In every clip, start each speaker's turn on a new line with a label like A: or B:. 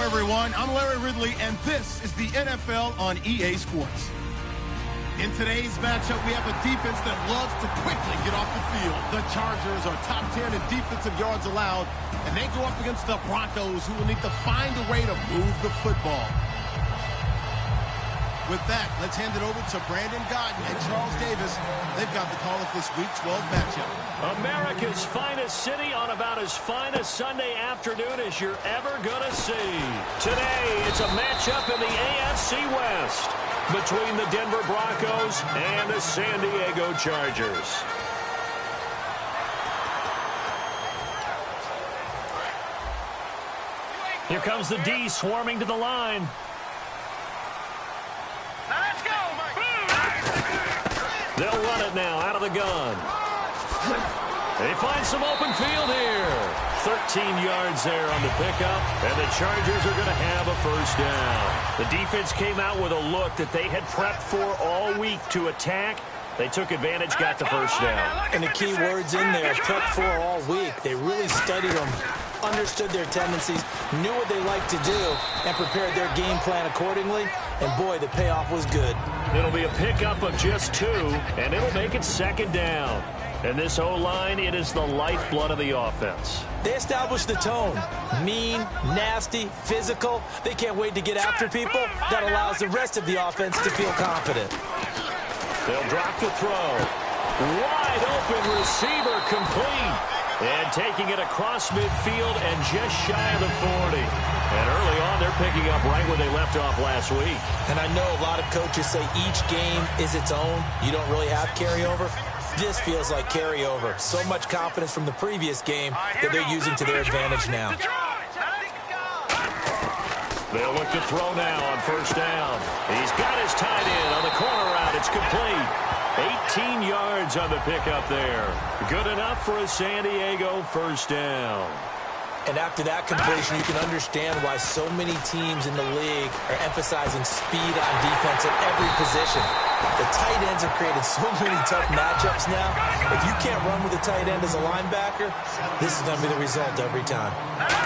A: everyone. I'm Larry Ridley, and this is the NFL on EA Sports. In today's matchup, we have a defense that loves to quickly get off the field. The Chargers are top 10 in defensive yards allowed, and they go up against the Broncos, who will need to find a way to move the football. With that, let's hand it over to Brandon Godden and Charles Davis. They've got the call of this Week 12 matchup.
B: America's finest city on about as fine a Sunday afternoon as you're ever going to see. Today, it's a matchup in the AFC West between the Denver Broncos and the San Diego Chargers. Here comes the D swarming to the line. They'll run it now out of the gun. They find some open field here. 13 yards there on the pickup, and the Chargers are going to have a first down. The defense came out with a look that they had prepped for all week to attack. They took advantage, got the first down.
C: And the key words in there, prepped for all week. They really studied them, understood their tendencies, knew what they like to do, and prepared their game plan accordingly. And, boy, the payoff was good.
B: It'll be a pickup of just 2, and it'll make it second down. And this O-line, it is the lifeblood of the offense.
C: They established the tone. Mean, nasty, physical. They can't wait to get after people. That allows the rest of the offense to feel confident.
B: They'll drop the throw. Wide open receiver complete. And taking it across midfield and just shy of the 40. And early on, they're picking up right where they left off last week.
C: And I know a lot of coaches say each game is its own. You don't really have carryover. This feels like carryover. So much confidence from the previous game that they're using to their advantage now.
B: They'll look to throw now on first down. He's got his tight end on the corner route. It's complete. 18 yards on the pickup there. Good enough for a San Diego first down.
C: And after that completion, you can understand why so many teams in the league are emphasizing speed on defense at every position. The tight ends have created so many tough matchups now. If you can't run with a tight end as a linebacker, this is going to be the result every time.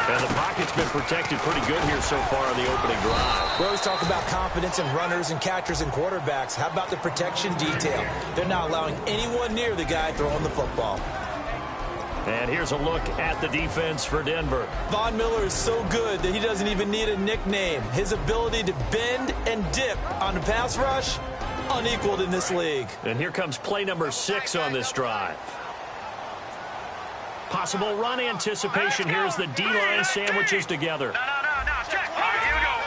B: And the pocket's been protected pretty good here so far on the opening drive.
C: We always talk about confidence in runners and catchers and quarterbacks. How about the protection detail? They're not allowing anyone near the guy throwing the football.
B: And here's a look at the defense for Denver.
C: Von Miller is so good that he doesn't even need a nickname. His ability to bend and dip on the pass rush, unequaled in this league.
B: And here comes play number 6 on this drive. Possible run anticipation. Here's the D-line sandwiches together.
D: Check. All right, here we go.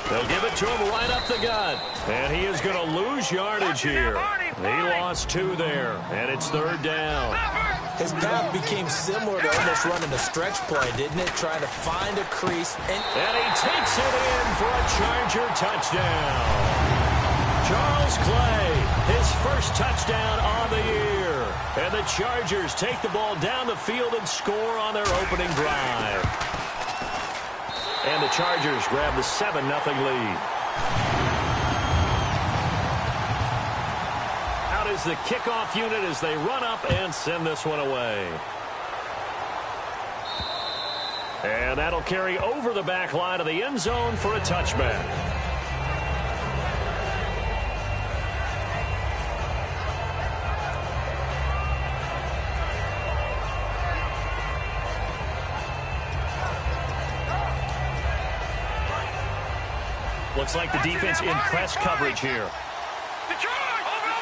B: They'll give it to him right up the gut. And he is going to lose yardage here. He lost 2 there, and it's third down.
C: His path became similar to almost running a stretch play, didn't it? Trying to find a crease.
B: And he takes it in for a Charger touchdown. Charles Clay, his first touchdown on the year. And the Chargers take the ball down the field and score on their opening drive. And the Chargers grab the 7-0 lead. Out is the kickoff unit as they run up and send this one away. And that'll carry over the back line of the end zone for a touchback. Looks like the defense in press coverage here.
D: Detroit! Over!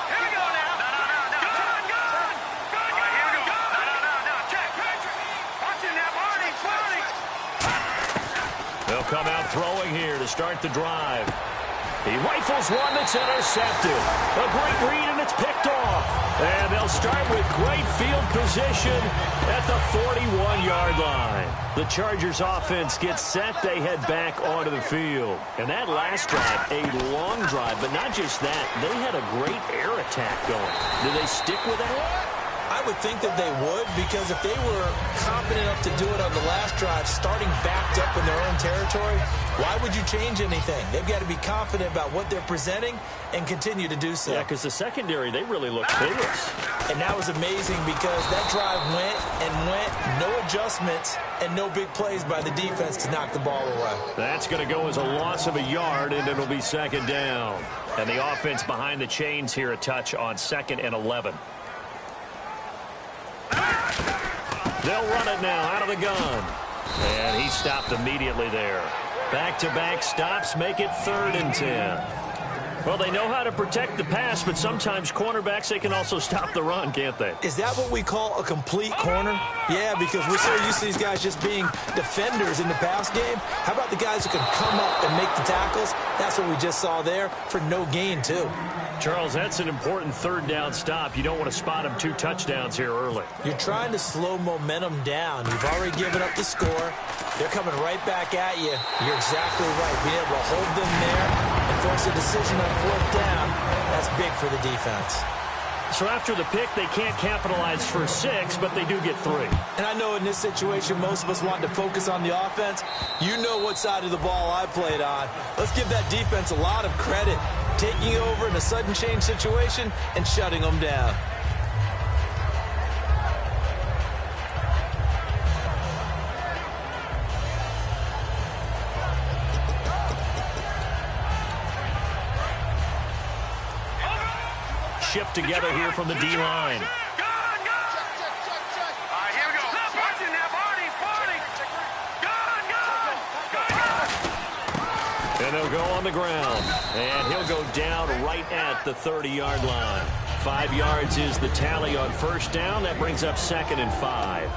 D: Here we go now. Gun! All right, here we go. No. Check. Watching that, Marty.
B: They'll come out throwing here to start the drive. He rifles one that's intercepted. A great read, and it's picked off. And they'll start with great field position at the 41-yard line. The Chargers offense gets set. They head back onto the field. And that last drive, a long drive, but not just that. They had a great air attack going. Do they stick with that?
C: I would think that they would, because if they were confident enough to do it on the last drive, starting backed up in their own territory, why would you change anything? They've got to be confident about what they're presenting and continue to do so.
B: Yeah, because the secondary, they really looked clueless.
C: And that was amazing because that drive went and went, no adjustments, and no big plays by the defense to knock the ball away.
B: That's going to go as a loss of a yard, and it'll be second down. And the offense behind the chains here a touch on 2nd and 11. They'll run it now out of the gun. And he stopped immediately there. Back-to-back stops make it 3rd and 10. Well, they know how to protect the pass, but sometimes cornerbacks, they can also stop the run, can't they?
C: Is that what we call a complete corner? Yeah, because we're so used to these guys just being defenders in the pass game. How about the guys who can come up and make the tackles? That's what we just saw there for no gain, too.
B: Charles, that's an important 3rd down stop. You don't want to spot them 2 touchdowns here early.
C: You're trying to slow momentum down. You've already given up the score. They're coming right back at you. You're exactly right. Being able to hold them there and force a decision on 4th down, that's big for the defense.
B: So after the pick, they can't capitalize for 6, but they do get 3.
C: And I know in this situation, most of us want to focus on the offense. You know what side of the ball I played on. Let's give that defense a lot of credit, taking over in a sudden change situation and shutting them down.
B: Shift together here from the D-line. And they'll go on the ground. And he'll go down right at the 30-yard line. 5 yards is the tally on 1st down. That brings up 2nd and 5.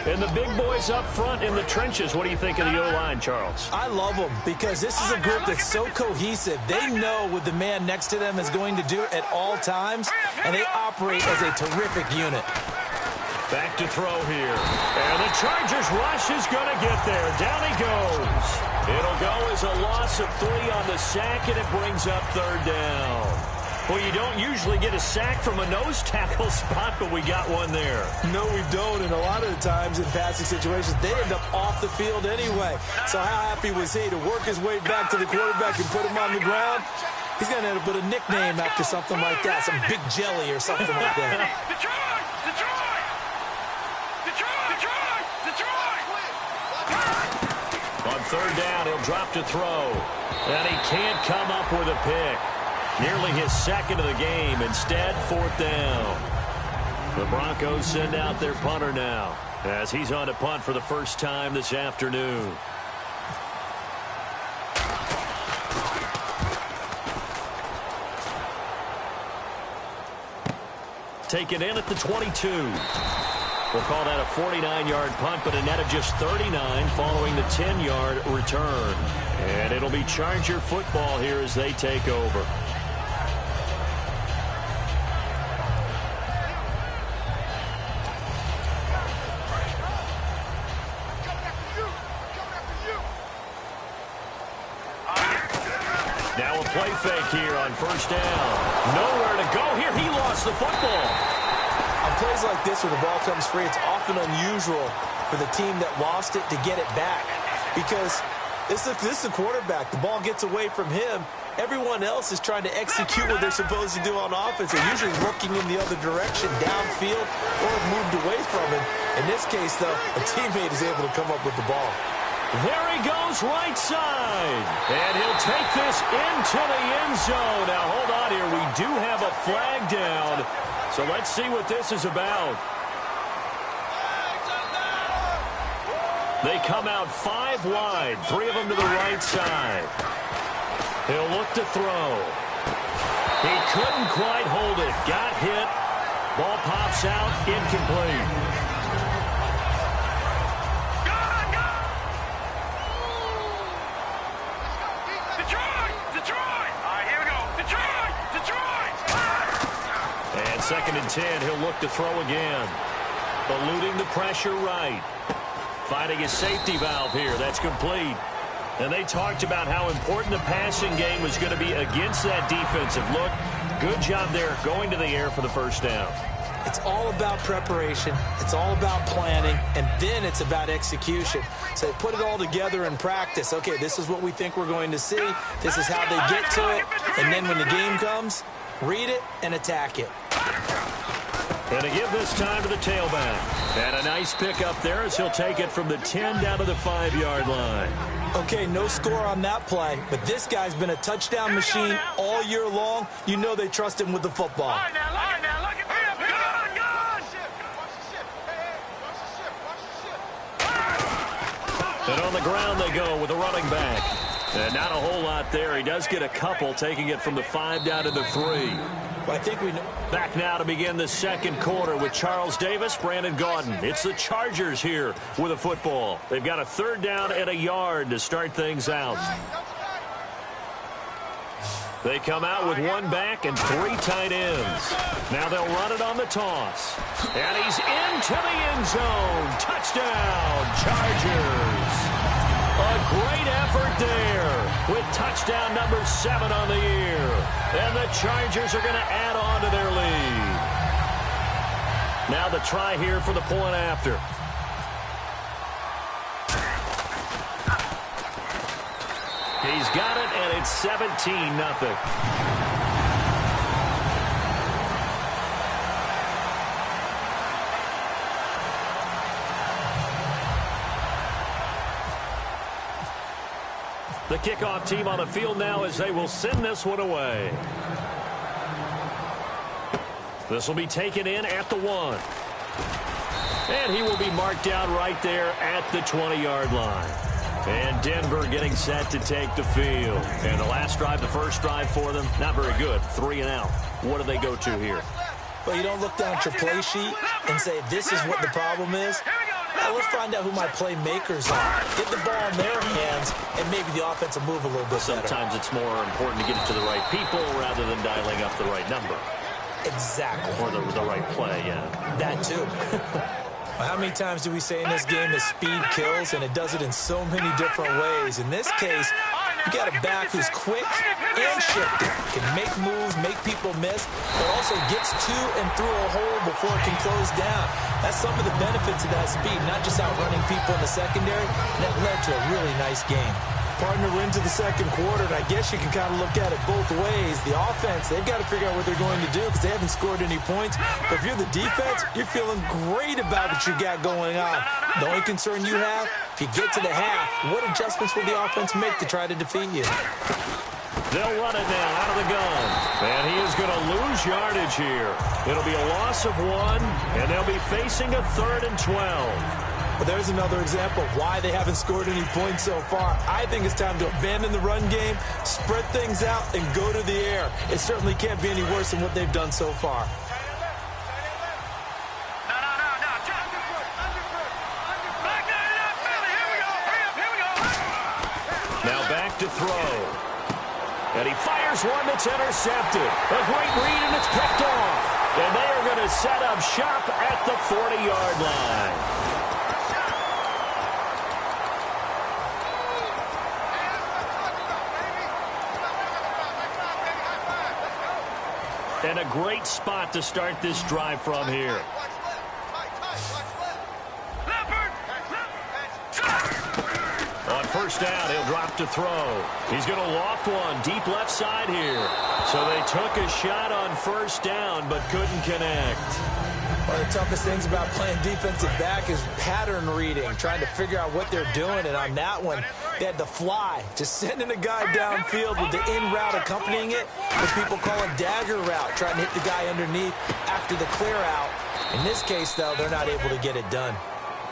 B: And the big boys up front in the trenches. What do you think of the O-line, Charles?
C: I love them because this is a group that's so cohesive. They know what the man next to them is going to do at all times, and they operate as a terrific unit.
B: Back to throw here. And the Chargers rush is going to get there. Down he goes. It'll go as a loss of 3 on the sack, and it brings up 3rd down. Well, you don't usually get a sack from a nose tackle spot, but we got one there.
C: No, we don't, and a lot of the times in passing situations, they end up off the field anyway. So how happy was he to work his way back to the quarterback and put him on the ground? He's going to end up with a nickname after something like that, some Big Jelly or something like that.
B: On 3rd down, he'll drop to throw, and he can't come up with a pick. Nearly his 2nd of the game. Instead, 4th down. The Broncos send out their punter now as he's on to punt for the first time this afternoon. Taken in at the 22. We'll call that a 49-yard punt, but a net of just 39 following the 10-yard return. And it'll be Charger football here as they take over. Now a play fake here on 1st down. Nowhere to go here. He lost the football.
C: On plays like this where the ball comes free, it's often unusual for the team that lost it to get it back. Because this is the quarterback. The ball gets away from him. Everyone else is trying to execute what they're supposed to do on offense. They're usually looking in the other direction, downfield, or moved away from him. In this case, though, a teammate is able to come up with the ball.
B: There he goes, right side. And he'll take this into the end zone. Now, hold on here. We do have a flag down. So let's see what this is about. They come out 5 wide, 3 of them to the right side. He'll look to throw. He couldn't quite hold it. Got hit. Ball pops out, incomplete. And 2nd and 10, he'll look to throw again. Eluding the pressure right. Finding his safety valve here. That's complete. And they talked about how important the passing game was going to be against that defensive look. Good job there going to the air for the 1st down.
C: It's all about preparation. It's all about planning. And then it's about execution. So they put it all together in practice. Okay, this is what we think we're going to see. This is how they get to it. And then when the game comes, read it and attack it.
B: And to give this time to the tailback. And a nice pick up there as he'll take it from the 10 down to the 5-yard line.
C: Okay, no score on that play, but this guy's been a touchdown machine all year long. You know they trust him with the football.
D: All right, now, look at him. Good.
B: And on the ground they go with a running back. And not a whole lot there. He does get a couple, taking it from the 5 down to the 3.
C: Well, I think we know.
B: Back now to begin the second quarter with Charles Davis, Brandon Gaudin. It's the Chargers here with a football. They've got a 3rd down and a yard to start things out. They come out with 1 back and 3 tight ends. Now they'll run it on the toss. And he's into the end zone. Touchdown, Chargers. A great effort there with touchdown number 7 on the year. And the Chargers are going to add on to their lead. Now the try here for the point after. He's got it, and it's 17-0. The kickoff team on the field now as they will send this one away. This will be taken in at the 1. And he will be marked down right there at the 20-yard line. And Denver getting set to take the field. And the last drive, the first drive for them, not very good. 3 and out. What do they go to here?
C: Well, you don't look down at your play sheet and say, this is what the problem is. Now, let's find out who my playmakers are. Get the ball in their hands, and maybe the offense will move a little bit better.
B: Sometimes it's more important to get it to the right people rather than dialing up the right number.
C: Exactly.
B: Or the right play, yeah.
C: That, too. Well, how many times do we say in this game that speed kills, and it does it in so many different ways? In this case, you got a back who's quick and shifty, can make moves, make people miss, but also gets to and through a hole before it can close down. That's some of the benefits of that speed, not just outrunning people in the secondary. That led to a really nice game. Partner, we're into the second quarter, and I guess you can kind of look at it both ways. The offense, they've got to figure out what they're going to do because they haven't scored any points. But if you're the defense, you're feeling great about what you got going on. The only concern you have, if you get to the half, what adjustments will the offense make to try to defeat you?
B: They'll run it now out of the gun. And he is going to lose yardage here. It'll be a loss of 1, and they'll be facing a 3rd and 12.
C: But there's another example of why they haven't scored any points so far. I think it's time to abandon the run game, spread things out, and go to the air. It certainly can't be any worse than what they've done so far.
B: Now back to throw. And he fires one that's intercepted. A great read, and it's picked off. And they are going to set up shop at the 40-yard line. And a great spot to start this drive from here. On first down, he'll drop to throw. He's going to loft one deep left side here. So they took a shot on first down, but couldn't connect.
C: One of the toughest things about playing defensive back is pattern reading, trying to figure out what they're doing. And on that one, they had the fly, just sending a guy downfield with the in route accompanying it, what people call a dagger route, trying to hit the guy underneath after the clear out. In this case, though, they're not able to get it done.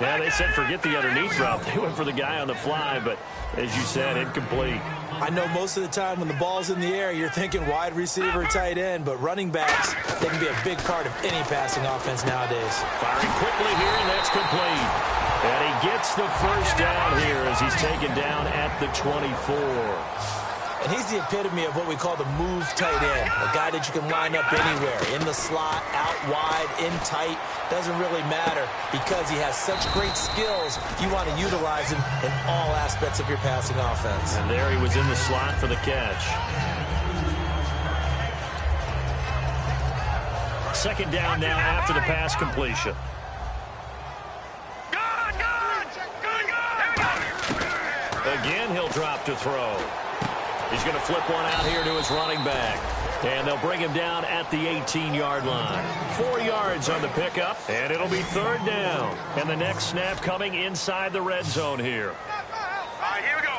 B: Yeah, they said forget the underneath route. They went for the guy on the fly, but as you said, incomplete.
C: I know most of the time when the ball's in the air, you're thinking wide receiver, tight end, but running backs, they can be a big part of any passing offense nowadays.
B: Firing quickly here, and that's complete. And he gets the first down here as he's taken down at the 24.
C: And he's the epitome of what we call the move tight end, a guy that you can line up anywhere, in the slot, out wide, in tight, doesn't really matter because he has such great skills. You want to utilize him in all aspects of your passing offense.
B: And there he was in the slot for the catch. second down now after the pass completion. Again, he'll drop to throw. He's going to flip one out here to his running back. And they'll bring him down at the 18-yard line. 4 yards on the pickup, and it'll be third down. And the next snap coming inside the red zone here.
D: All right, here we go.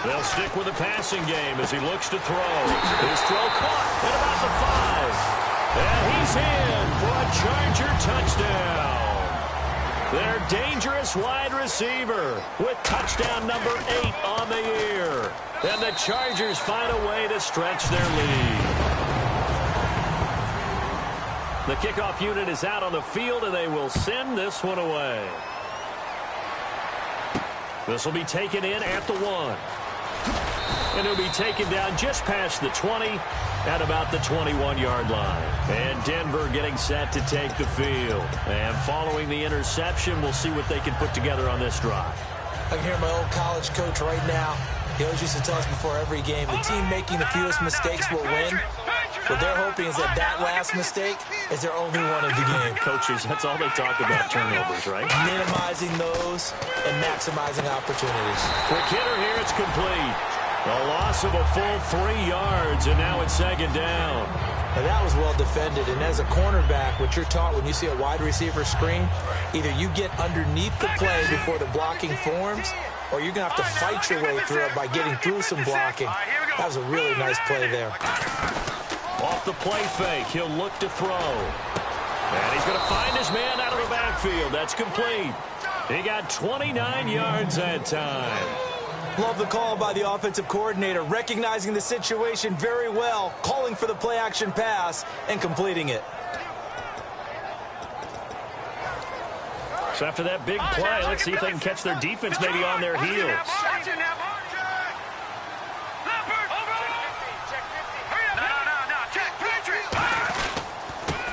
B: They'll stick with the passing game as he looks to throw. His throw caught at about the 5. And he's in for a Charger touchdown. Their dangerous wide receiver with touchdown number 8 on the year. And the Chargers find a way to stretch their lead. The kickoff unit is out on the field, and they will send this one away. This will be taken in at the 1. And it'll be taken down just past the 20 at about the 21-yard line. And Denver getting set to take the field. And following the interception, we'll see what they can put together on this drive.
C: I can hear my old college coach right now. He always used to tell us before every game, the team making the fewest mistakes will win. What they're hoping is that that last mistake is their only one of the game.
B: Coaches, that's all they talk about, turnovers, right?
C: Minimizing those and maximizing opportunities.
B: Quick hitter here, it's complete. A loss of a full 3 yards, and now it's second down.
C: Now that was well defended, and as a cornerback, what you're taught when you see a wide receiver screen, either you get underneath the play before the blocking forms, or you're going to have to fight your way through it by getting through some blocking. That was a really nice play there.
B: Off the play fake, he'll look to throw. And he's going to find his man out of the backfield. That's complete. He got 29 yards that time.
C: Love the call by the offensive coordinator, recognizing the situation very well, calling for the play-action pass, and completing it.
B: So after that big play, let's see if they can catch their defense maybe on their heels.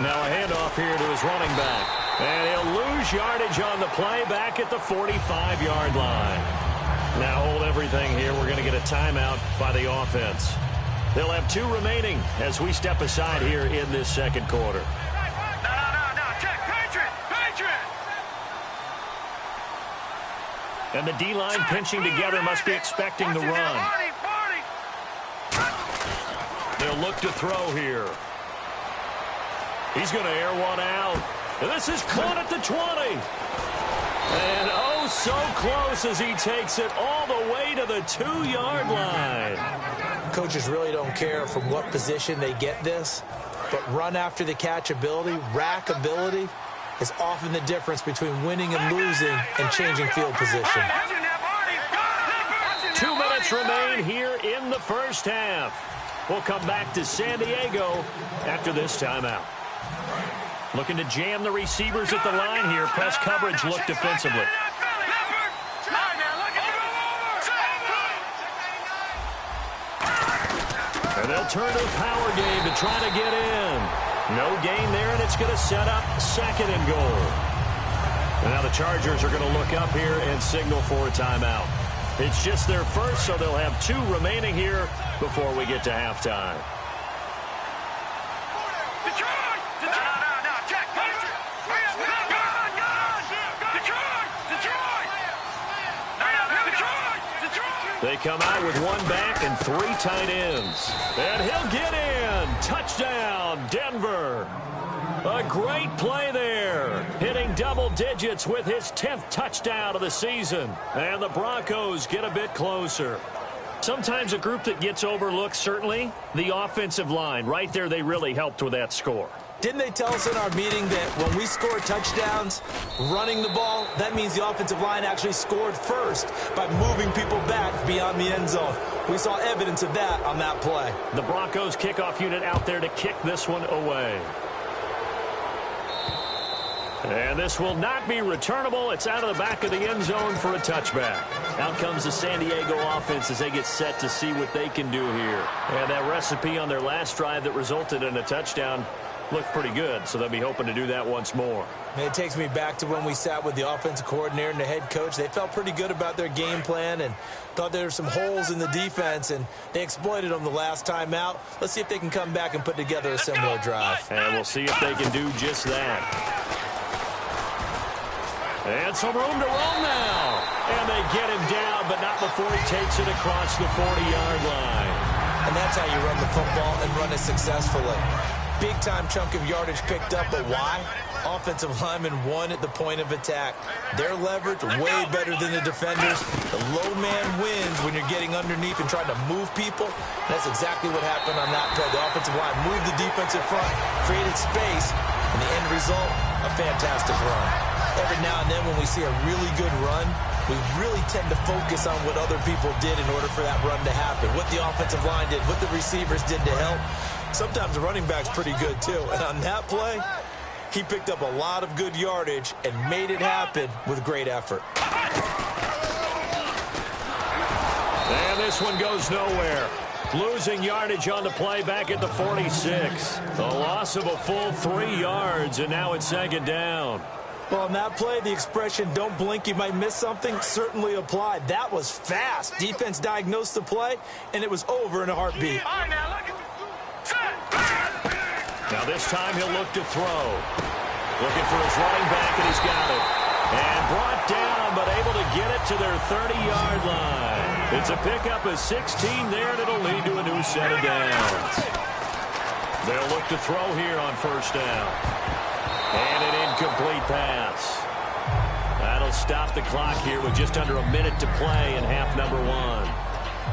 B: Now a handoff here to his running back. And he'll lose yardage on the play back at the 45-yard line. Now hold everything here. We're going to get a timeout by the offense. They'll have 2 remaining as we step aside here in this second quarter. And the D-line pinching together must be expecting the run. They'll look to throw here. He's going to air one out. And this is caught at the 20. And oh, so close as he takes it all the way to the 2-yard line.
C: Coaches really don't care from what position they get this, but run after the catch ability, rack ability, is often the difference between winning and losing and changing field position.
B: 2 minutes remain here in the first half. We'll come back to San Diego after this timeout. Looking to jam the receivers at the line here. Press coverage look defensively. And they'll turn to the power game to try to get in. No gain there, and it's going to set up second and goal. And now the Chargers are going to look up here and signal for a timeout. It's just their first, so they'll have 2 remaining here before we get to halftime. They come out with 1 back and 3 tight ends. And he'll get in. Touchdown, Denver. A great play there. Hitting double digits with his 10th touchdown of the season. And the Broncos get a bit closer. Sometimes a group that gets overlooked, certainly, the offensive line. Right there, they really helped with that score.
C: Didn't they tell us in our meeting that when we score touchdowns running the ball, that means the offensive line actually scored first by moving people back beyond the end zone? We saw evidence of that on that play.
B: The Broncos kickoff unit out there to kick this one away. And this will not be returnable. It's out of the back of the end zone for a touchback. Out comes the San Diego offense as they get set to see what they can do here. And that recipe on their last drive that resulted in a touchdown looked pretty good, so they'll be hoping to do that once more.
C: It takes me back to when we sat with the offensive coordinator and the head coach. They felt pretty good about their game plan and thought there were some holes in the defense, and they exploited them the last time out. Let's see if they can come back and put together a similar drive.
B: And we'll see if they can do just that. And some room to roll now. And they get him down, but not before he takes it across the 40-yard line.
C: And that's how you run the football and run it successfully. Big-time chunk of yardage picked up, but why? Offensive linemen won at the point of attack. Their leverage way better than the defenders. The low man wins when you're getting underneath and trying to move people. And that's exactly what happened on that play. The offensive line moved the defensive front, created space, and the end result, a fantastic run. Every now and then when we see a really good run, we really tend to focus on what other people did in order for that run to happen. What the offensive line did, what the receivers did to help. Sometimes the running back's pretty good too. And on that play, he picked up a lot of good yardage and made it happen with great effort.
B: And this one goes nowhere. Losing yardage on the play back at the 46. A loss of a full 3 yards, and now it's second down.
C: Well, on that play, the expression, don't blink, you might miss something, certainly applied. That was fast. Defense diagnosed the play, and it was over in a heartbeat.
B: Now this time he'll look to throw. Looking for his running back, and he's got it. And brought down, but able to get it to their 30-yard line. It's a pickup of 16 there, and it'll lead to a new set of downs. They'll look to throw here on first down. And an incomplete pass. That'll stop the clock here with just under a minute to play in half number 1.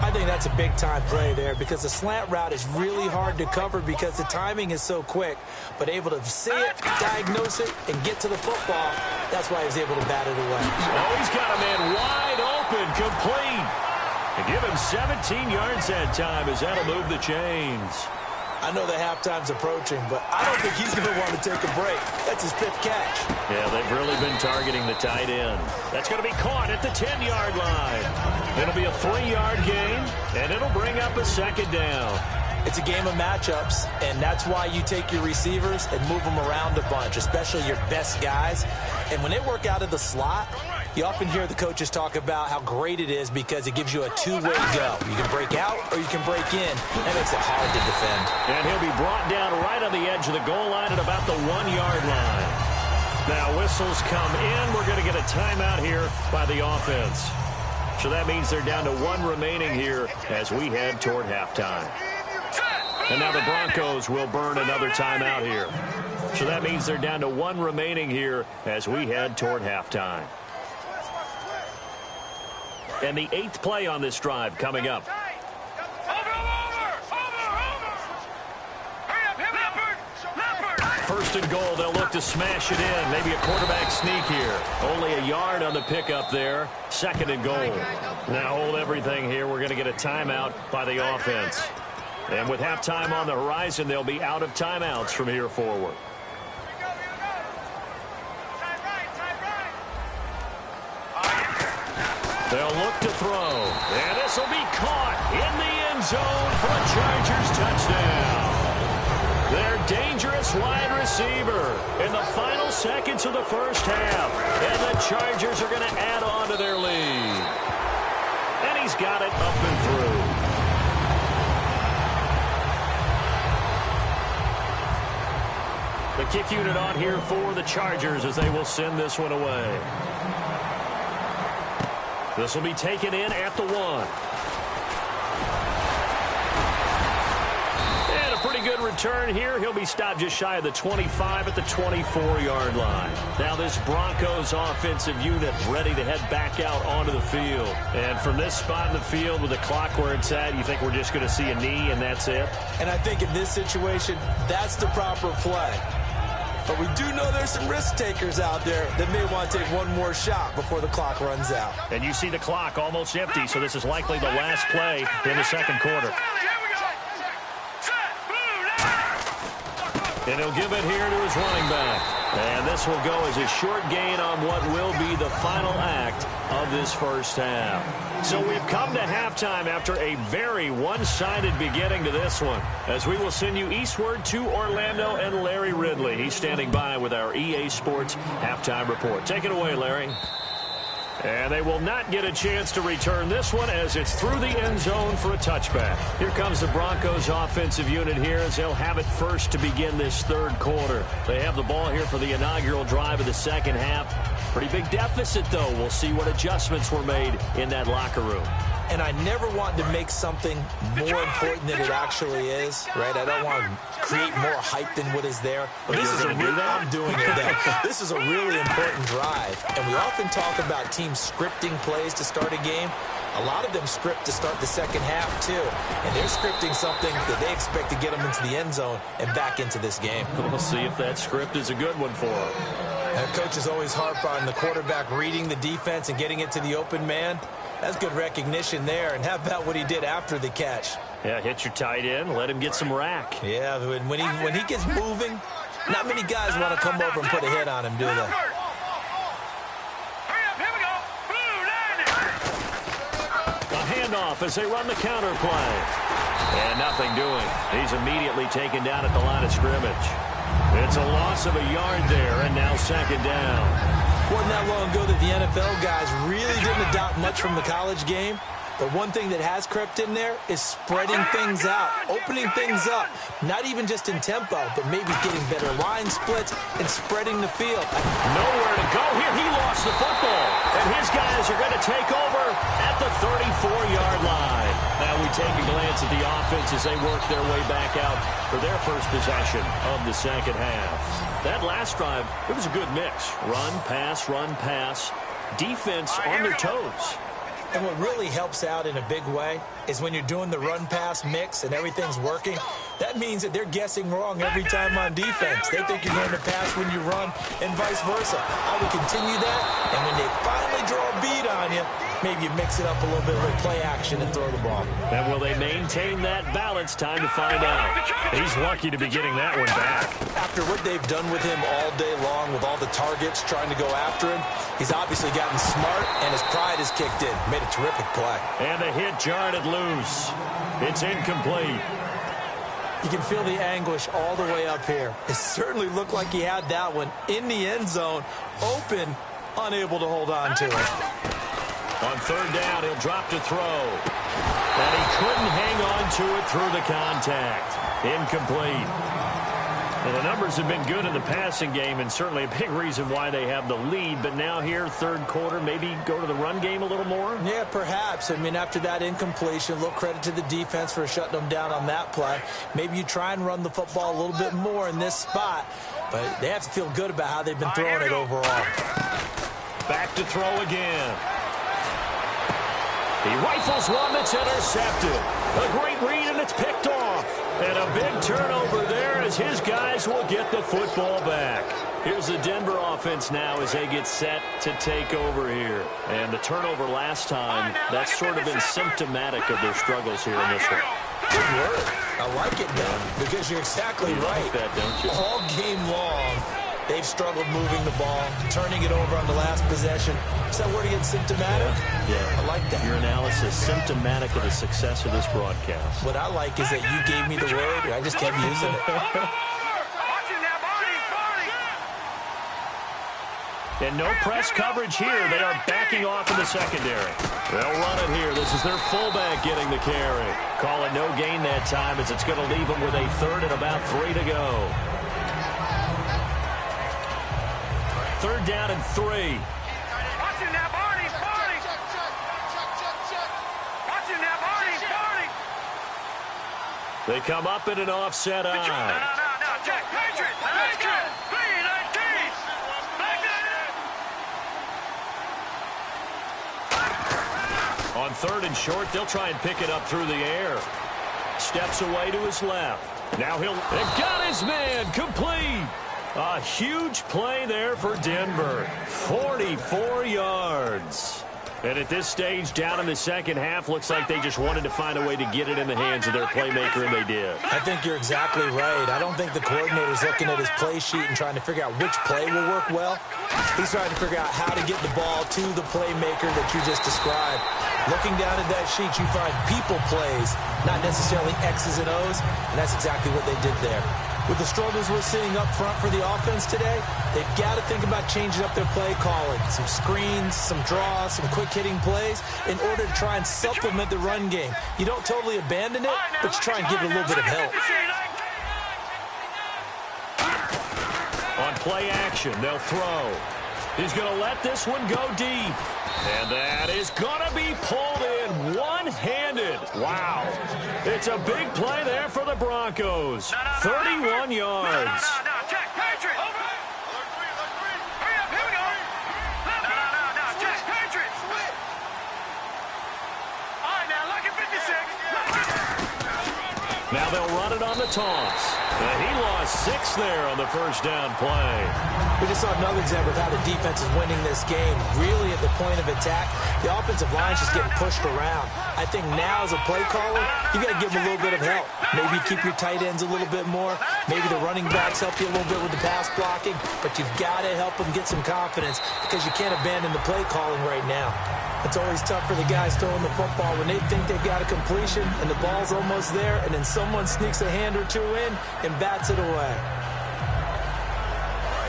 C: I think that's a big-time play there because the slant route is really hard to cover because the timing is so quick. But able to see it, diagnose it, and get to the football, that's why he was able to bat it away.
B: Oh, he's got a man wide open, complete. And give him 17 yards that time as that'll move the chains.
C: I know the halftime's approaching, but I don't think he's going to want to take a break. That's his 5th catch.
B: Yeah, they've really been targeting the tight end. That's going to be caught at the 10-yard line. It'll be a 3-yard gain, and it'll bring up a second down.
C: It's a game of matchups, and that's why you take your receivers and move them around a bunch, especially your best guys. And when they work out of the slot, you often hear the coaches talk about how great it is because it gives you a two-way go. You can break out or you can break in. That makes it hard to defend.
B: And he'll be brought down right on the edge of the goal line at about the 1-yard line. Now whistles come in. We're going to get a timeout here by the offense. So that means they're down to 1 remaining here as we head toward halftime. And now the Broncos will burn another timeout here. So that means they're down to 1 remaining here as we head toward halftime. And the 8th play on this drive coming up. First and goal, they'll look to smash it in. Maybe a quarterback sneak here. Only a yard on the pickup there. 2nd and goal. Now hold everything here. We're going to get a timeout by the offense. And with halftime on the horizon, they'll be out of timeouts from here forward. They'll look to throw. And this will be caught in the end zone for a Chargers touchdown. Their dangerous wide receiver in the final seconds of the first half. And the Chargers are going to add on to their lead. And he's got it up and through. The kick unit on here for the Chargers as they will send this one away. This will be taken in at the 1. And a pretty good return here. He'll be stopped just shy of the 25 at the 24-yard line. Now this Broncos offensive unit ready to head back out onto the field. And from this spot in the field with the clock where it's at, you think we're just going to see a knee and that's it?
C: And I think in this situation, that's the proper play. But we do know there's some risk takers out there that may want to take one more shot before the clock runs out.
B: And you see the clock almost empty, so this is likely the last play in the second quarter. And he'll give it here to his running back. And this will go as a short gain on what will be the final act of this first half. So we've come to halftime after a very one-sided beginning to this one, as we will send you eastward to Orlando and Larry Ridley. He's standing by with our EA Sports halftime report. Take it away, Larry. And they will not get a chance to return this one as it's through the end zone for a touchback. Here comes the Broncos offensive unit here as they'll have it first to begin this third quarter. They have the ball here for the inaugural drive of the second half. Pretty big deficit, though. We'll see what adjustments were made in that locker room.
C: And I never want to make something more important than it actually is, right? I don't want to create more hype than what is there. But this is a real, I'm doing it though. This is a really important drive. And we often talk about teams scripting plays to start a game. A lot of them script to start the second half, too. And they're scripting something that they expect to get them into the end zone and back into this game.
B: We'll see if that script is a good one for them.
C: And coaches always harp on the quarterback reading the defense and getting it to the open man. That's good recognition there. And how about what he did after the catch?
B: Yeah, hit your tight end, let him get some rack.
C: Yeah, when he gets moving, not many guys want to come over and put a hit on him, do they?
B: A handoff as they run the counter play. And nothing doing. He's immediately taken down at the line of scrimmage. It's a loss of a yard there, and now second down.
C: Wasn't that long ago that the NFL guys really didn't adopt much from the college game. But one thing that has crept in there is spreading things out, opening things up, not even just in tempo, but maybe getting better line splits and spreading the field.
B: Nowhere to go here. He lost the football, and his guys are going to take over at the 34-yard line. Now we take a glance at the offense as they work their way back out for their first possession of the second half. That last drive, it was a good mix. Run, pass, defense on their toes.
C: And what really helps out in a big way is when you're doing the run-pass mix and everything's working, that means that they're guessing wrong every time on defense. They think you're going to pass when you run and vice versa. I would continue that, and when they finally draw a beat on you, maybe you mix it up a little bit with play action and throw the ball.
B: And will they maintain that balance? Time to find out. He's lucky to be getting that one back.
C: After what they've done with him all day long with all the targets trying to go after him, he's obviously gotten smart, and his pride has kicked in. Made a terrific play.
B: And the hit jarred it loose. It's incomplete.
C: You can feel the anguish all the way up here. It certainly looked like he had that one in the end zone, open, unable to hold on to it.
B: On third down, he'll drop to throw. And he couldn't hang on to it through the contact. Incomplete. Well, the numbers have been good in the passing game, and certainly a big reason why they have the lead. But now here, third quarter, maybe go to the run game a little more?
C: Yeah, perhaps. I mean, after that incompletion, a little credit to the defense for shutting them down on that play. Maybe you try and run the football a little bit more in this spot. But they have to feel good about how they've been throwing it overall.
B: Back to throw again. He rifles one that's intercepted. A great read, and it's picked off. And a big turnover there as his guys will get the football back. Here's the Denver offense now as they get set to take over here. And the turnover last time, that's sort of been symptomatic of their struggles here in this one.
C: Good word. I like it, Dan, because you're exactly right.
B: Like that, don't you?
C: All game long, they've struggled moving the ball, turning it over on the last possession. Is that word again, symptomatic?
B: Yeah.
C: I like that.
B: Your analysis, symptomatic of the success of this broadcast.
C: What I like is that you gave me the word, and I just kept using it.
B: And no press coverage here. They are backing off in the secondary. They'll run it here. This is their fullback getting the carry. Call it no gain that time as it's going to leave them with a third and about 3 to go. Third down and 3.
D: Watching that, Barney. Watching that, Barney.
B: They come up in an offset eye.
D: No. Check. Patriot. Patriot. 3-19. Back that in.
B: On third and short, they'll try and pick it up through the air. Steps away to his left. Now they've got his man complete. A huge play there for Denver. 44 yards. And at this stage, down in the second half, looks like they just wanted to find a way to get it in the hands of their playmaker, and they did.
C: I think you're exactly right. I don't think the coordinator's looking at his play sheet and trying to figure out which play will work well. He's trying to figure out how to get the ball to the playmaker that you just described. Looking down at that sheet, you find people plays, not necessarily X's and O's, and that's exactly what they did there. With the struggles we're seeing up front for the offense today, they've got to think about changing up their play calling. Some screens, some draws, some quick-hitting plays in order to try and supplement the run game. You don't totally abandon it, but you try and give it a little bit of help.
B: On play action, they'll throw. He's going to let this one go deep. And that is going to be pulled in one-handed. Wow. It's a big play there for the Broncos. 31 yards.
D: Check, Patriots. Over. Hurry up, here we go. No, check, Patriots. All right, now, look at 56.
B: Now they'll run it on the toss. He lost 6 there on the first down play.
C: We just saw another example of how the defense is winning this game. Really at the point of attack, the offensive line's just getting pushed around. I think now as a play caller, you got to give them a little bit of help. Maybe keep your tight ends a little bit more. Maybe the running backs help you a little bit with the pass blocking. But you've got to help them get some confidence because you can't abandon the play calling right now. It's always tough for the guys throwing the football when they think they've got a completion and the ball's almost there, and then someone sneaks a hand or two in and bats it away.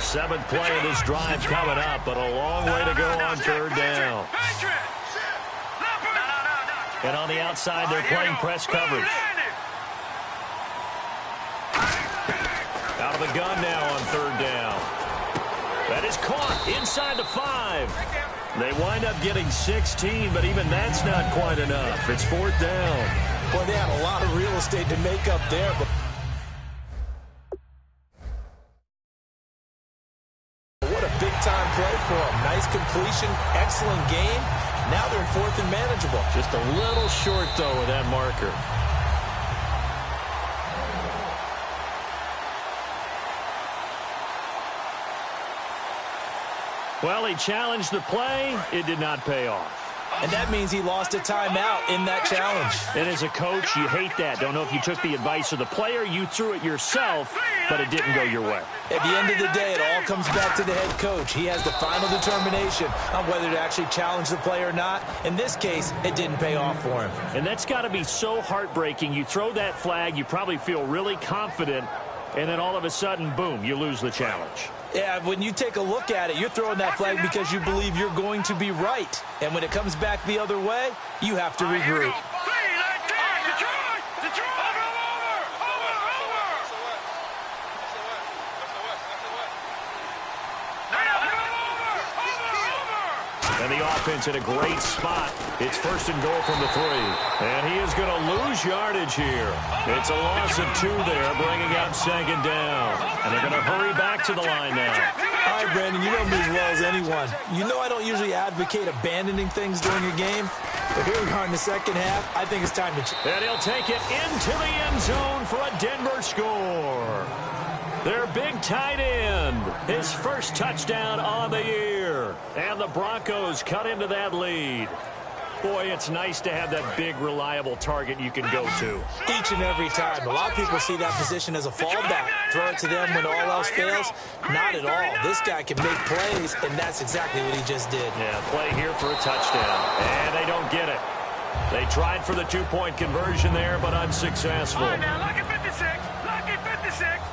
B: 7th play of this drive coming up, but a long way to go on third down. And on the outside, they're playing press coverage. Out of the gun now on third down. That is caught inside the 5. They wind up getting 16, but even that's not quite enough. It's 4th down.
C: Boy, they had a lot of real estate to make up there, but what a big-time play for them. Nice completion, excellent game. Now they're in 4th and manageable.
B: Just a little short, though, with that marker. Well, he challenged the play. It did not pay off.
C: And that means he lost a timeout in that challenge.
B: And as a coach, you hate that. Don't know if you took the advice of the player. You threw it yourself, but it didn't go your way.
C: At the end of the day, it all comes back to the head coach. He has the final determination on whether to actually challenge the play or not. In this case, it didn't pay off for him.
B: And that's got to be so heartbreaking. You throw that flag, you probably feel really confident, and then all of a sudden, boom, you lose the challenge.
C: Yeah, when you take a look at it, you're throwing that flag because you believe you're going to be right. And when it comes back the other way, you have to regroup.
B: And the offense in a great spot. It's 1st and goal from the 3. And he is going to lose yardage here. It's a loss of 2 there, bringing up 2nd down. And they're going to hurry back to the line now.
C: All right, Brandon, you know me as well as anyone. You know I don't usually advocate abandoning things during a game. But here we are in the second half. I think it's time to...
B: And he'll take it into the end zone for a Denver score. Their big tight end, his first touchdown on the year. And the Broncos cut into that lead. Boy, it's nice to have that big, reliable target you can go to.
C: Each and every time. A lot of people see that position as a fallback. Throw it to them when all else fails. Not at all. This guy can make plays, and that's exactly what he just did.
B: Yeah, play here for a touchdown. And they don't get it. They tried for the 2-point conversion there, but unsuccessful.
D: All right, now, look at 56. Look at 56.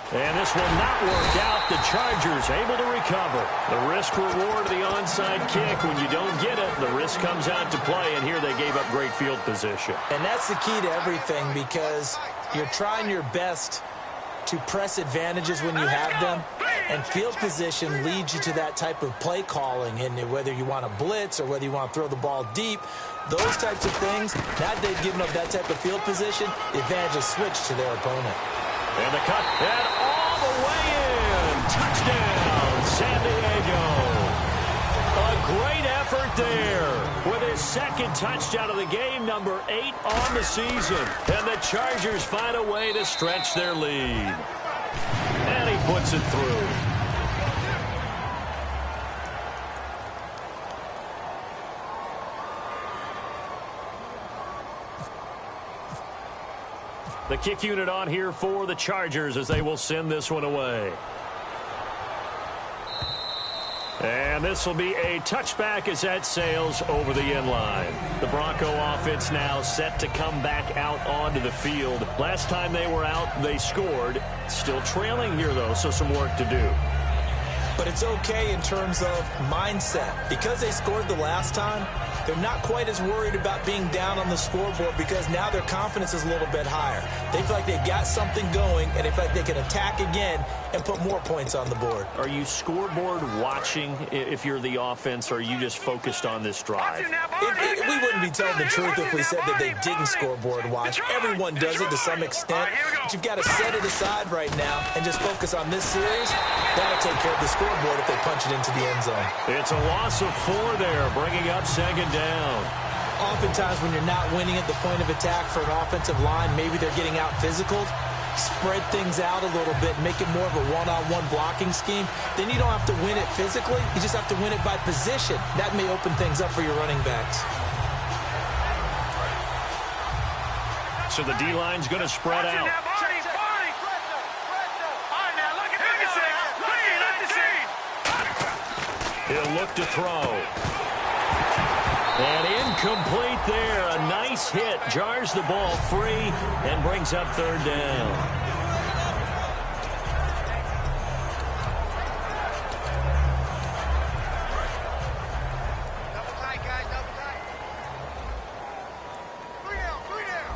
B: And this will not work out. The Chargers able to recover. The risk-reward of the onside kick. When you don't get it, the risk comes out to play, and here they gave up great field position.
C: And that's the key to everything because you're trying your best to press advantages when you have them, and field position leads you to that type of play calling, and whether you want to blitz or whether you want to throw the ball deep, those types of things, now that they've given up that type of field position, the advantage is switched to their opponent.
B: And the cut, and all the way in. Touchdown, San Diego. second touchdown of the game, number 8 on the season. And the Chargers find a way to stretch their lead. And he puts it through. The kick unit on here for the Chargers as they will send this one away. And this will be a touchback as that sails over the end line. The Bronco offense now set to come back out onto the field. Last time they were out, they scored. Still trailing here, though, so some work to do.
C: But it's okay in terms of mindset. Because they scored the last time, they're not quite as worried about being down on the scoreboard because now their confidence is a little bit higher. They feel like they've got something going, and they feel like they can attack again and put more points on the board.
B: Are you scoreboard watching if you're the offense, or are you just focused on this drive?
C: We wouldn't be telling the truth if we said that they didn't scoreboard watch. Everyone does it to some extent, but you've got to set it aside right now and just focus on this series. That'll take care of the scoreboard if they punch it into the end zone.
B: It's a loss of 4 there, bringing up second down.
C: Oftentimes when you're not winning at the point of attack for an offensive line, maybe they're getting out physical, spread things out a little bit, make it more of a one-on-one blocking scheme. Then you don't have to win it physically. You just have to win it by position. That may open things up for your running backs.
B: So the D-line's going to spread out. He'll look to throw. And incomplete there. A nice hit. Jars the ball free and brings up third down.
D: Double tight, guys. Double tight. 3 down. 3 down.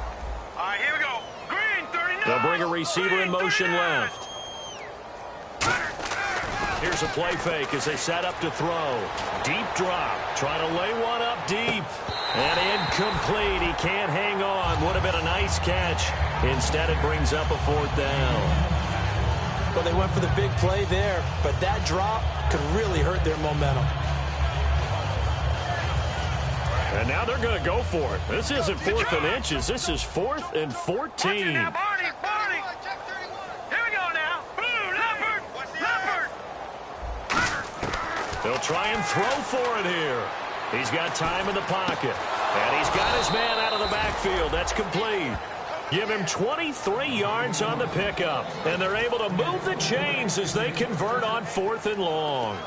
D: All right, here we go. Green, 39.
B: They'll bring a receiver in motion left. Here's a play fake as they set up to throw. Deep drop. Trying to lay one up deep. And incomplete. He can't hang on. Would have been a nice catch. Instead, it brings up a 4th down.
C: Well, they went for the big play there, but that drop could really hurt their momentum.
B: And now they're going to go for it. This isn't 4th and inches. This is 4th and 14. They'll try and throw for it here. He's got time in the pocket. And he's got his man out of the backfield. That's complete. Give him 23 yards on the pickup. And they're able to move the chains as they convert on 4th and long.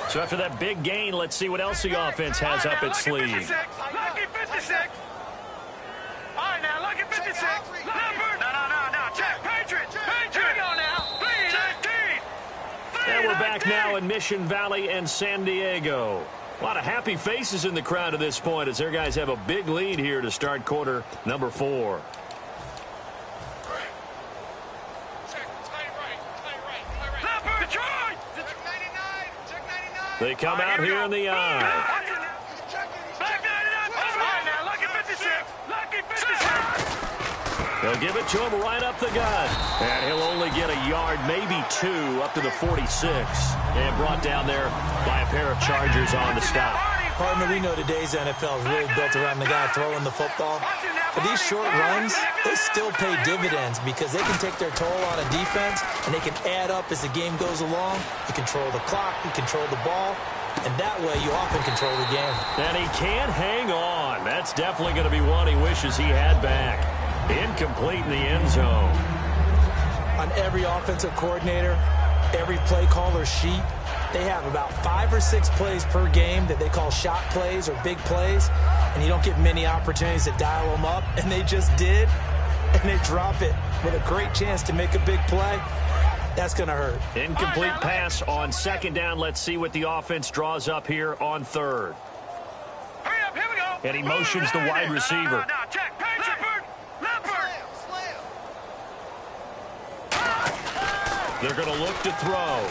B: So after that big gain, let's see what else the offense has up its sleeve.
D: Lucky 56. All right, now, lucky 56. No. Check. Patriots. Here we go now.
B: And we're back now in Mission Valley and San Diego. A lot of happy faces in the crowd at this point as their guys have a big lead here to start quarter number 4. They come out here in the eye. They'll give it to him right up the gut. And he'll only get a yard, maybe 2, up to the 46. And brought down there by a pair of Chargers on the stop.
C: Partner, we know today's NFL is really built around the guy throwing the football. But these short runs, they still pay dividends because they can take their toll on a defense, and they can add up as the game goes along. You control the clock, you control the ball, and that way you often control the game.
B: And he can't hang on. That's definitely going to be one he wishes he had back. Incomplete in the end zone.
C: On every offensive coordinator, every play caller sheet, they have about 5 or 6 plays per game that they call shot plays or big plays, and you don't get many opportunities to dial them up, and they just did, and they drop it with a great chance to make a big play. That's going to hurt.
B: Incomplete pass on second down. Let's see what the offense draws up here on 3rd.
D: Hurry up, here we go.
B: And he motions the wide receiver.
D: Check.
B: They're going to look to throw.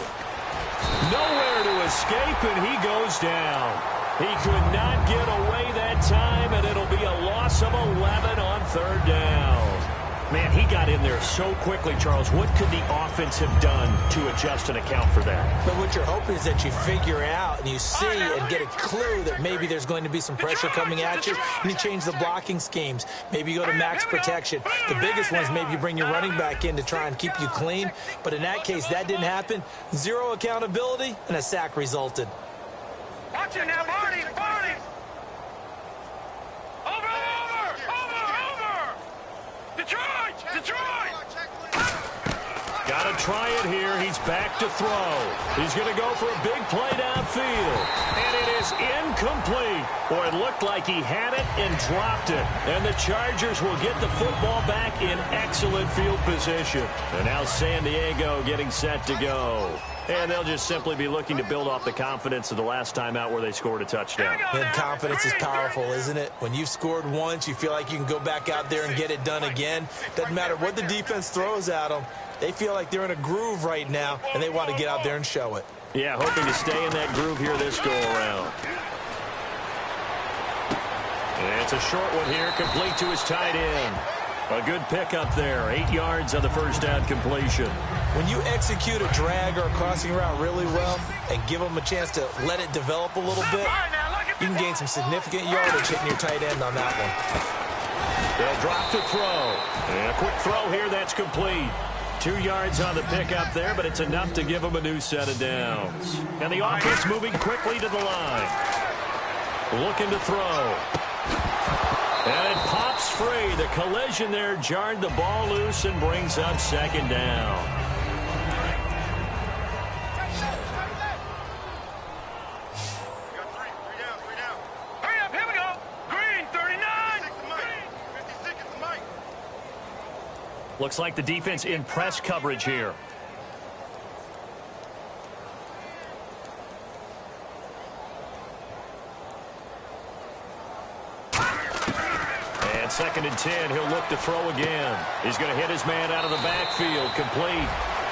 B: Nowhere to escape, and he goes down. He could not get away that time, and it'll be a loss of 11 on 3rd down. Man, he got in there so quickly, Charles. What could the offense have done to adjust and account for that?
C: But what you're hoping is that you figure out and you see and get a clue that maybe there's going to be some pressure coming at you, and you change the blocking schemes. Maybe you go to max protection. The biggest one is maybe you bring your running back in to try and keep you clean. But in that case, that didn't happen. Zero accountability, and a sack resulted.
D: Watch it now, Barney! Barney! Over! Detroit! Detroit!
B: Got to try it here. He's back to throw. He's going to go for a big play downfield. And it is incomplete. Boy, it looked like he had it and dropped it. And the Chargers will get the football back in excellent field position. And now San Diego getting set to go. And they'll just simply be looking to build off the confidence of the last time out where they scored a touchdown.
C: And confidence is powerful, isn't it? When you've scored once, you feel like you can go back out there and get it done again. Doesn't matter what the defense throws at them. They feel like they're in a groove right now, and they want to get out there and show it.
B: Yeah, hoping to stay in that groove here this go-around. And it's a short one here, complete to his tight end. A good pickup there, 8 yards on the first down completion.
C: When you execute a drag or a crossing route really well and give them a chance to let it develop a little bit, you can gain some significant yardage hitting your tight end on that one.
B: They'll drop to throw. And a quick throw here, that's complete. 2 yards on the pickup there, but it's enough to give them a new set of downs. And the offense moving quickly to the line. Looking to throw. And it pops free. The collision there jarred the ball loose and brings up second down.
D: Hurry up, here we go. Green, 39.
B: Looks like the defense in press coverage here. And 2nd and 10, he'll look to throw again. He's going to hit his man out of the backfield, complete.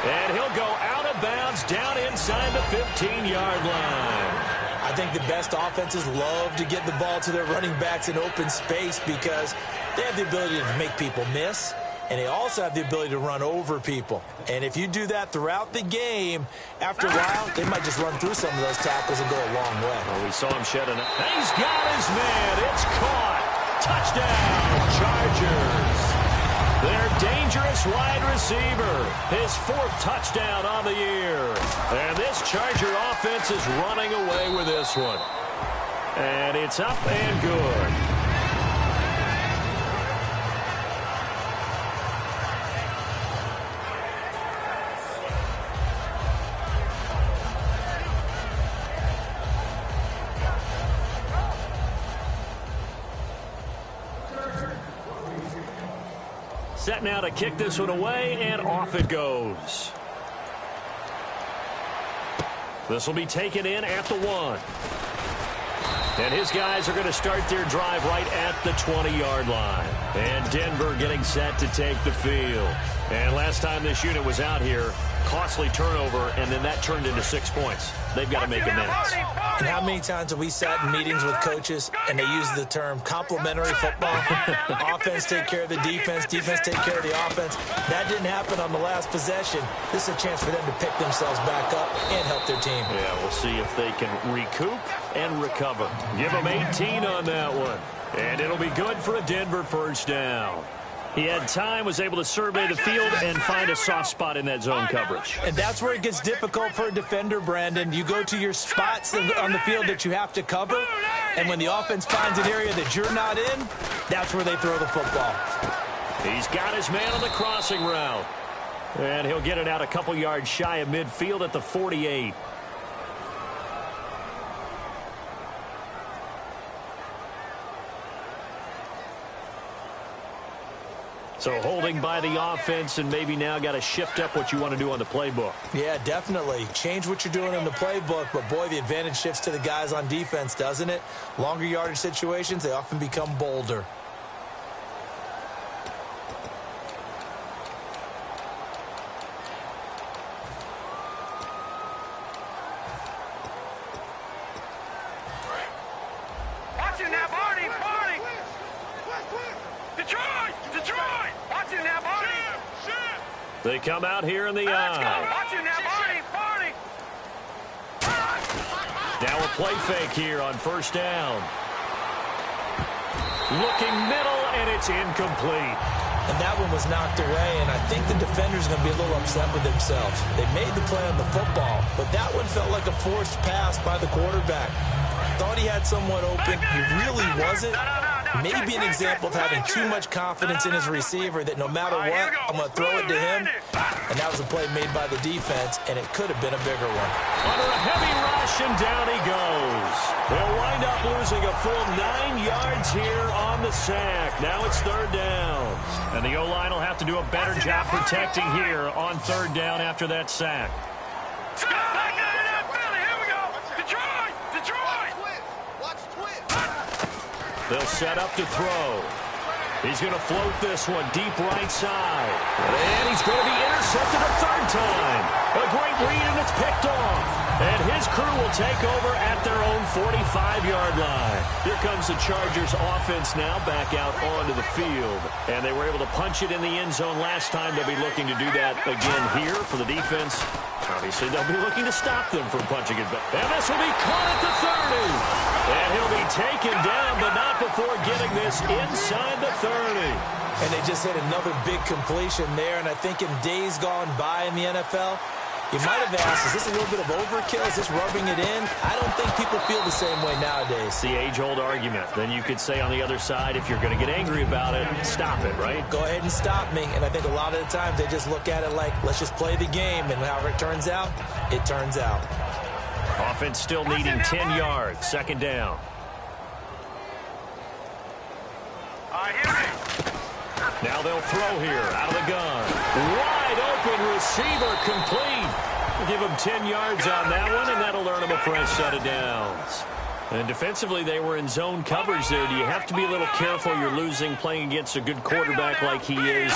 B: And he'll go out of bounds down inside the 15-yard line.
C: I think the best offenses love to get the ball to their running backs in open space because they have the ability to make people miss, and they also have the ability to run over people. And if you do that throughout the game, after a while, they might just run through some of those tackles and go a long way.
B: Well, we saw him shed an... He's got his man. It's caught. Touchdown, Chargers. Their dangerous wide receiver. His 4th touchdown on the year. And this Charger offense is running away with this one. And it's up and good. Set now to kick this one away, and off it goes. This will be taken in at the 1. And his guys are going to start their drive right at the 20-yard line. And Denver getting set to take the field. And last time this unit was out here, costly turnover, and then that turned into 6 points. They've got to make amends.
C: And how many times have we sat in meetings with coaches and they use the term complementary football? Offense take care of the defense, defense take care of the offense. That didn't happen on the last possession. This is a chance for them to pick themselves back up and help their team.
B: Yeah, we'll see if they can recoup and recover. Give them 18 on that one. And it'll be good for a Denver first down. He had time, was able to survey the field and find a soft spot in that zone coverage.
C: And that's where it gets difficult for a defender, Brandon. You go to your spots on the field that you have to cover, and when the offense finds an area that you're not in, that's where they throw the football.
B: He's got his man on the crossing route. And he'll get it out a couple yards shy of midfield at the 48. So holding by the offense, and maybe now got to shift up what you want to do on the playbook.
C: Yeah, definitely. Change what you're doing in the playbook, but boy, the advantage shifts to the guys on defense, doesn't it? Longer yardage situations, they often become bolder.
D: Watching that, Barney! Barney! Detroit! Detroit! Watching that,
B: They come out here in the
D: Let's go.
B: eye.
D: Watch it now, Barney.
B: Now a play fake here on first down. Looking middle, and it's incomplete.
C: And that one was knocked away, and I think the defender's going to be a little upset with themselves. They made the play on the football, but that one felt like a forced pass by the quarterback. Thought he had someone open. He really wasn't. Maybe an example of having too much confidence in his receiver that no matter what, I'm going to throw it to him. And that was a play made by the defense, and it could have been a bigger one.
B: Under a heavy rush, and down he goes. They'll wind up losing a full 9 yards here on the sack. Now it's third down. And the O-line will have to do a better job protecting here on third down after that sack.
D: Here we go. Detroit.
B: They'll set up to throw. He's going to float this one deep right side. And he's going to be intercepted a third time. A great read, and it's picked off. And his crew will take over at their own 45-yard line. Here comes the Chargers offense now back out onto the field. And they were able to punch it in the end zone last time. They'll be looking to do that again here for the defense. Obviously, they'll be looking to stop them from punching it back. And this will be caught at the 30. And he'll be taken down, but not before getting this inside the 30.
C: And they just hit another big completion there, and I think in days gone by in the NFL, you might have asked, is this a little bit of overkill? Is this rubbing it in? I don't think people feel the same way nowadays.
B: It's the age-old argument. Then you could say on the other side, if you're going to get angry about it, stop it, right?
C: Go ahead and stop me. And I think a lot of the times they just look at it like, let's just play the game. And however it turns out, it turns out.
B: Offense still needing 10 yards. Second down. Now they'll throw here out of the gun. Wide open receiver complete. We'll give him 10 yards on that one, and that'll earn him a fresh set of downs. And defensively, they were in zone coverage there. Do you have to be a little careful? You're losing playing against a good quarterback like he is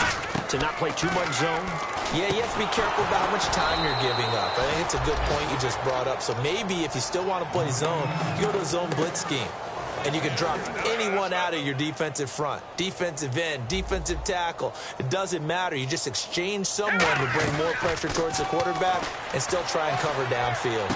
B: to not play too much zone?
C: Yeah, you have to be careful about how much time you're giving up. I think it's a good point you just brought up. So maybe if you still want to play zone, you go to a zone blitz scheme. And you can drop anyone out of your defensive front. Defensive end, defensive tackle. It doesn't matter. You just exchange someone to bring more pressure towards the quarterback and still try and cover downfield.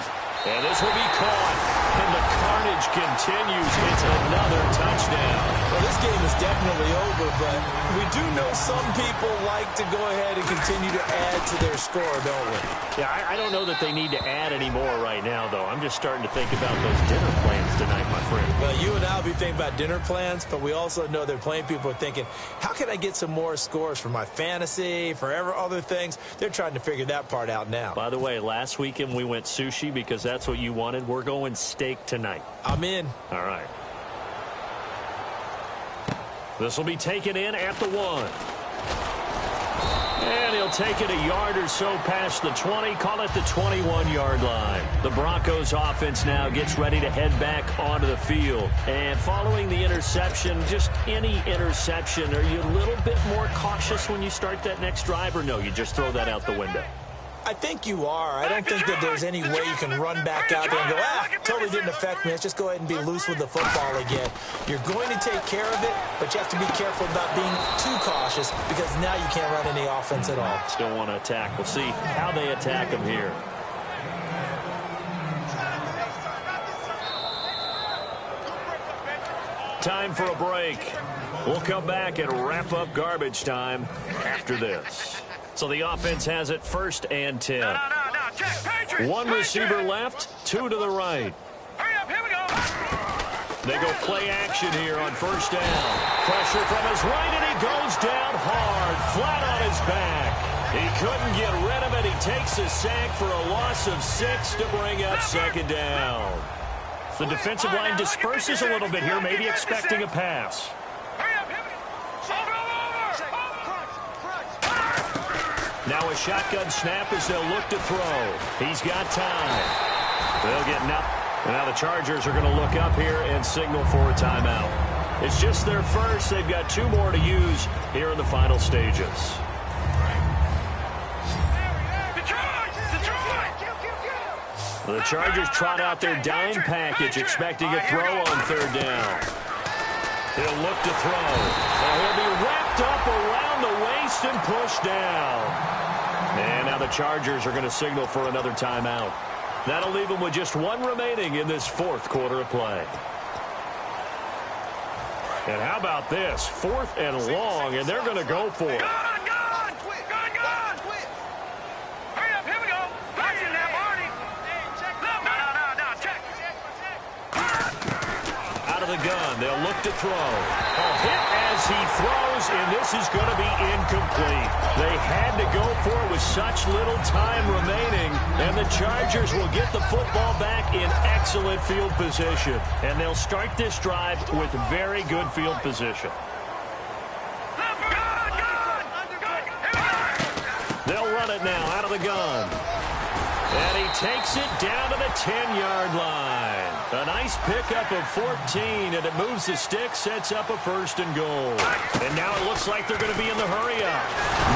B: And this will be caught. And the carnage continues. It's another touchdown.
C: Well, this game is definitely over, but we do know some people like to go ahead and continue to add to their score, don't we?
B: Yeah, I don't know that they need to add any more right now, though. I'm just starting to think about those dinner plans tonight, my friend.
C: Well, you and I will be thinking about dinner plans, but we also know they're playing people are thinking, how can I get some more scores for my fantasy, for other things? They're trying to figure that part out now.
B: By the way, last weekend we went sushi because that's what you wanted. We're going steak tonight.
C: I'm in.
B: All right. This will be taken in at the 1. And he'll take it a yard or so past the 20, call it the 21-yard line. The Broncos offense now gets ready to head back onto the field. And following the interception, just any interception, are you a little bit more cautious when you start that next drive, or no, you just throw that out the window?
C: I think you are. I don't think that there's any way you can run back out there and go, totally didn't affect me. Let's just go ahead and be loose with the football again. You're going to take care of it, but you have to be careful about being too cautious because now you can't run any offense at all.
B: Still want to attack. We'll see how they attack him here. Time for a break. We'll come back and wrap up garbage time after this. So the offense has it 1st and 10. One receiver left, 2 to the right.
D: Hurry up, here we go.
B: They go play action here on 1st down. Pressure from his right, and he goes down hard, flat on his back. He couldn't get rid of it. He takes a sack for a loss of 6 to bring up 2nd down. The defensive line disperses a little bit here, maybe expecting a pass. Now a shotgun snap as they'll look to throw. He's got time. They'll get up. Now the Chargers are going to look up here and signal for a timeout. It's just their first. They've got 2 more to use here in the final stages. The Chargers trot out their dime package, expecting a throw on 3rd down. He'll look to throw. And he'll be wrapped up around the waist and pushed down. And now the Chargers are going to signal for another timeout. That'll leave them with just one remaining in this fourth quarter of play. And how about this? 4th and long, and they're going to go for it. The gun. They'll look to throw. A hit as he throws, and this is going to be incomplete. They had to go for it with such little time remaining, and the Chargers will get the football back in excellent field position. And they'll start this drive with very good field position. They'll run it now out of the gun. And he takes it down to the 10-yard line. A nice pickup of 14, and it moves the stick, sets up a 1st and goal. And now it looks like they're going to be in the hurry-up.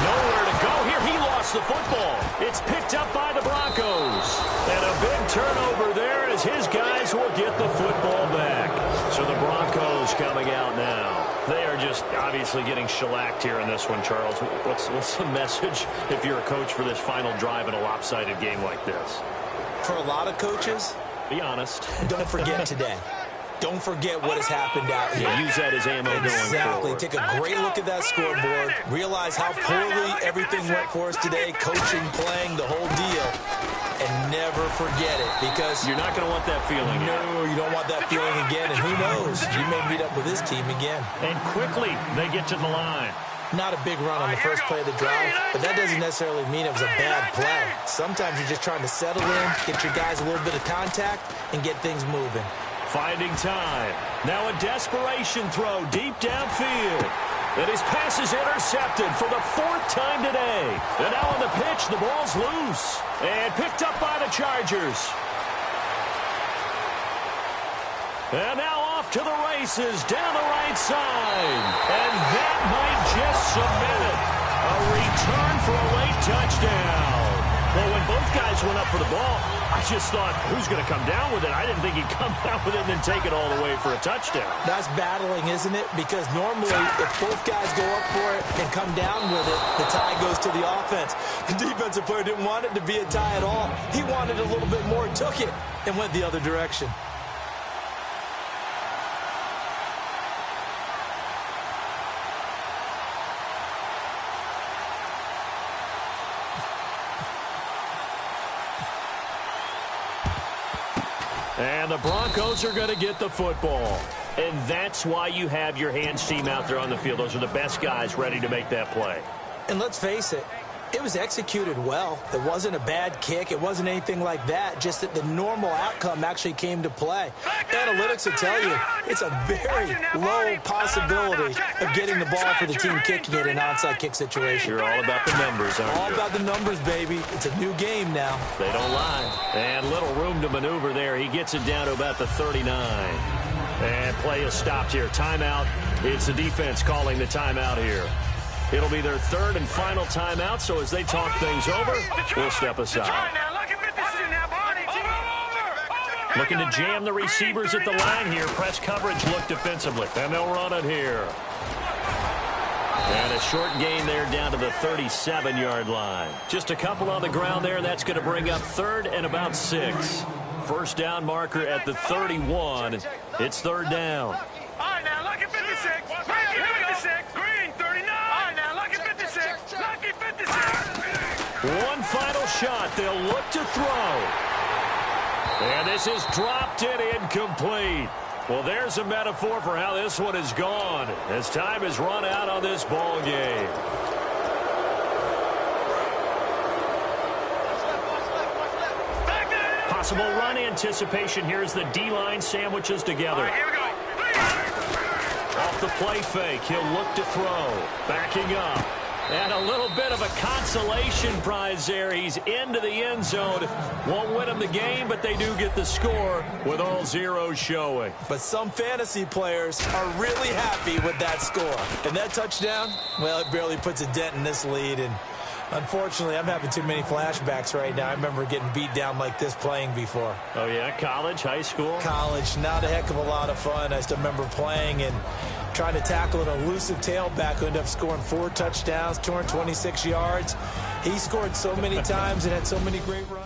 B: Nowhere to go here. He lost the football. It's picked up by the Broncos. And a big turnover there as his guys will get the football back. So the Broncos coming out now. They are just obviously getting shellacked here in this one, Charles. What's the message if you're a coach for this final drive in a lopsided game like this?
C: For a lot of coaches,
B: be honest.
C: Don't forget today. Don't forget what has happened out here.
B: Yeah, use that as ammo going forward.
C: Exactly. Take a great look at that scoreboard. Realize how poorly everything went for us today. Coaching, playing, the whole deal. And never forget it, because
B: you're not going to want that feeling.
C: No, you don't want that feeling again. And who knows? You may meet up with this team again.
B: And quickly, they get to the line.
C: Not a big run on the first play of the drive, but that doesn't necessarily mean it was a bad play. Sometimes you're just trying to settle in, get your guys a little bit of contact, and get things moving.
B: Finding time. Now a desperation throw deep downfield. And his pass is intercepted for the 4th time today. And now on the pitch, the ball's loose. And picked up by the Chargers. And now off to the races down the right side. And that might just cement it. A return for a late touchdown. Well, when both guys went up for the ball, I just thought, who's going to come down with it? I didn't think he'd come down with it and then take it all the way for a touchdown.
C: That's battling, isn't it? Because normally, if both guys go up for it and come down with it, the tie goes to the offense. The defensive player didn't want it to be a tie at all. He wanted a little bit more, took it, and went the other direction.
B: And the Broncos are going to get the football. And that's why you have your hands team out there on the field. Those are the best guys ready to make that play.
C: And let's face it, it was executed well. It wasn't a bad kick. It wasn't anything like that. Just that the normal outcome actually came to play. Analytics will tell you it's a very low possibility of getting the ball for the team kicking it in an onside kick situation.
B: You're all about the numbers, aren't you?
C: All about the numbers, baby. It's a new game now.
B: They don't lie. And little room to maneuver there. He gets it down to about the 39. And play is stopped here. Timeout. It's the defense calling the timeout here. It'll be their 3rd and final timeout, so as they talk things over, we'll step aside. Looking to jam the receivers at the line here. Press coverage look defensively. And they'll run it here. And a short gain there down to the 37-yard line. Just a couple on the ground there. That's going to bring up 3rd and about 6. First down marker at the 31. It's 3rd down.
D: All right, now, lucky 56. Lucky 56. Green, 39. All right, now, lucky 56. Lucky 56.
B: One final shot. They'll look to throw. And this is dropped and incomplete. Well, there's a metaphor for how this one is gone as time has run out on this ball game. Possible run anticipation here as the D-line sandwiches together.
D: All right, here we go.
B: Off the play fake, he'll look to throw. Backing up. And a little bit of a consolation prize there. He's into the end zone. Won't win him the game, but they do get the score with all zeros showing.
C: But some fantasy players are really happy with that score. And that touchdown, well, it barely puts a dent in this lead. And unfortunately, I'm having too many flashbacks right now. I remember getting beat down like this playing before.
B: Oh, yeah? College, high school?
C: College, not a heck of a lot of fun. I still remember playing and trying to tackle an elusive tailback who ended up scoring 4 touchdowns, 226 yards. He scored so many times and had so many great runs.